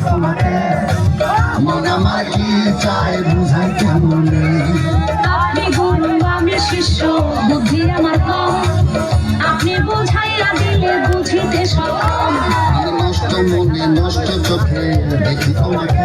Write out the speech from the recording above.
তোমাকে মন আমার কি চায় বুঝাই কেমনে আপনি গুরু আমি শিষ্য বুদ্ধি আমার কম আপনি বুঝাইয়া দিলে বুঝিতে সক্ষম নষ্ট মনে নষ্ট চোখে দেখি তোমাকে